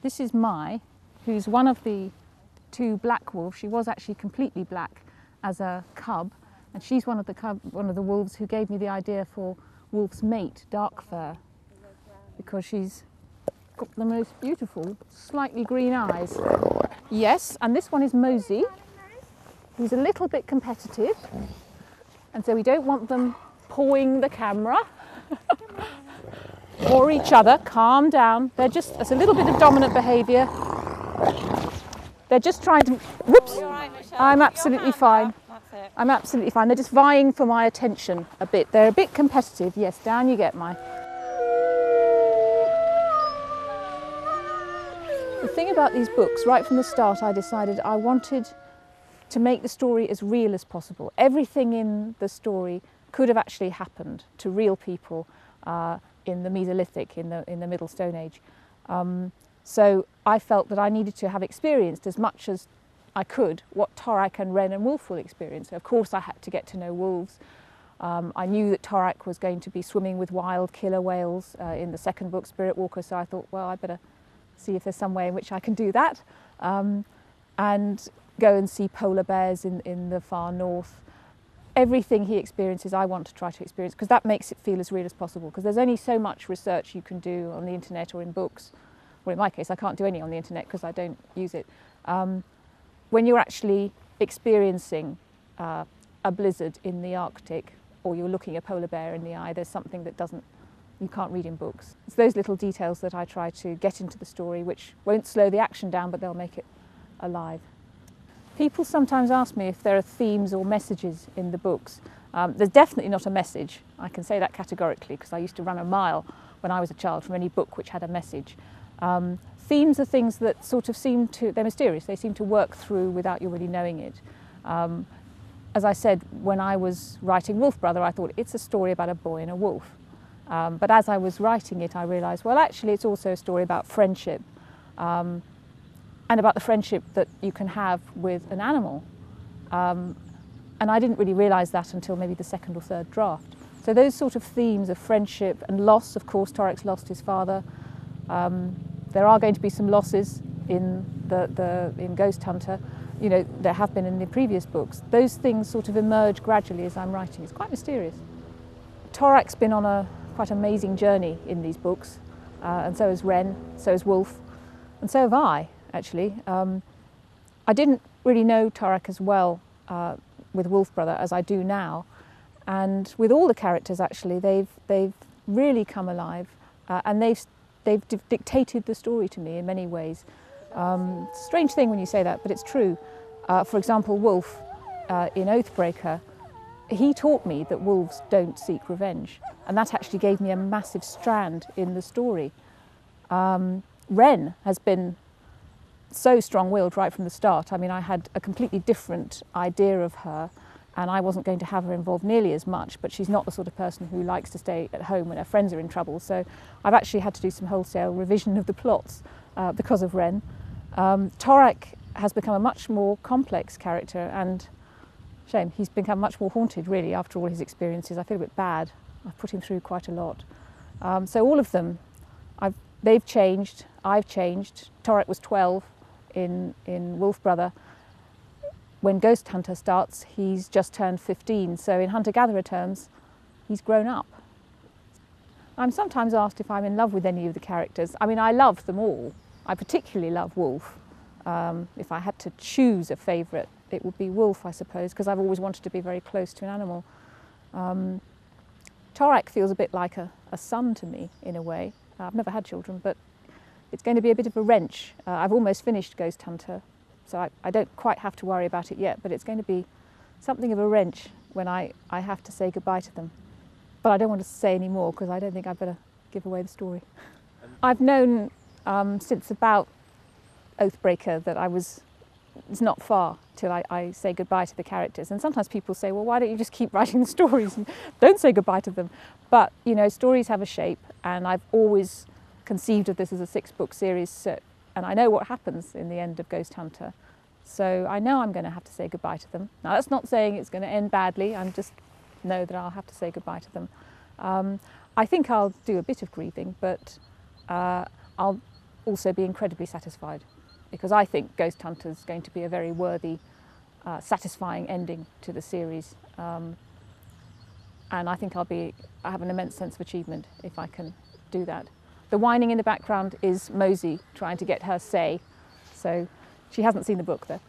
This is Mai, who's one of the two black wolves. She was actually completely black as a cub, and she's one of the wolves who gave me the idea for wolf's mate, dark fur, because she's got the most beautiful, slightly green eyes. Yes, and this one is Mosey, who's a little bit competitive, and so we don't want them pawing the camera or each other. Calm down. It's a little bit of dominant behaviour. They're just trying to, whoops, I'm absolutely fine. I'm absolutely fine. They're just vying for my attention a bit. They're a bit competitive. Yes, down you get, Mai. The thing about these books, right from the start, I decided I wanted to make the story as real as possible. Everything in the story could have actually happened to real people in the Mesolithic, in the Middle Stone Age. So I felt that I needed to have experienced as much as I could what Torak and Wren and Wolf will experience. Of course I had to get to know wolves. I knew that Torak was going to be swimming with wild killer whales in the second book, Spirit Walker, so I thought, well, I better see if there's some way in which I can do that. And go and see polar bears in the far north. Everything he experiences, I want to try to experience, because that makes it feel as real as possible, because there's only so much research you can do on the internet or in books. Well, in my case, I can't do any on the internet because I don't use it. When you're actually experiencing a blizzard in the Arctic, or you're looking a polar bear in the eye, there's something that you can't read in books. It's those little details that I try to get into the story, which won't slow the action down, but they'll make it alive. People sometimes ask me if there are themes or messages in the books. There's definitely not a message. I can say that categorically, because I used to run a mile when I was a child from any book which had a message. Themes are things that sort of they're mysterious. They seem to work through without you really knowing it. As I said, when I was writing Wolf Brother, I thought it's a story about a boy and a wolf. But as I was writing it, I realised, well, actually, it's also a story about friendship. And about the friendship that you can have with an animal. And I didn't really realise that until maybe the second or third draft. So those sort of themes of friendship and loss, of course, Torak's lost his father. There are going to be some losses in Ghost Hunter. You know, there have been in the previous books. Those things sort of emerge gradually as I'm writing. It's quite mysterious. Torak's been on a quite amazing journey in these books, and so has Wren, so has Wolf, and so have I. Actually, I didn't really know Torak as well with Wolf Brother as I do now, and with all the characters actually, they've really come alive, and they've dictated the story to me in many ways. Strange thing when you say that, but it's true. For example, Wolf in Oathbreaker, he taught me that wolves don't seek revenge, and that actually gave me a massive strand in the story. Wren has been so strong-willed right from the start. I mean, I had a completely different idea of her, and I wasn't going to have her involved nearly as much, but she's not the sort of person who likes to stay at home when her friends are in trouble, so I've actually had to do some wholesale revision of the plots because of Wren. Torak has become a much more complex character, and shame, he's become much more haunted, really, after all his experiences. I feel a bit bad. I've put him through quite a lot. So all of them, they've changed, I've changed. Torak was 12 in Wolf Brother. When Ghost Hunter starts, he's just turned 15, so in hunter-gatherer terms, he's grown up. I'm sometimes asked if I'm in love with any of the characters. I mean, I love them all. I particularly love Wolf. If I had to choose a favourite, it would be Wolf, I suppose, because I've always wanted to be very close to an animal. Torak feels a bit like a son to me, in a way. I've never had children, but it's going to be a bit of a wrench. I've almost finished Ghost Hunter, so I don't quite have to worry about it yet, but it's going to be something of a wrench when I have to say goodbye to them. But I don't want to say any more because I don't think I'd better give away the story. I've known since about Oathbreaker that it's not far till I say goodbye to the characters. And sometimes people say, well, why don't you just keep writing the stories and don't say goodbye to them? But, you know, stories have a shape, and I've always conceived of this as a 6-book series, and I know what happens in the end of Ghost Hunter. So I know I'm going to have to say goodbye to them. Now, that's not saying it's going to end badly. I just know that I'll have to say goodbye to them. I think I'll do a bit of grieving, but I'll also be incredibly satisfied, because I think Ghost Hunter's going to be a very worthy, satisfying ending to the series. And I think I have an immense sense of achievement if I can do that. The whining in the background is Mosey trying to get her say, so she hasn't seen the book though.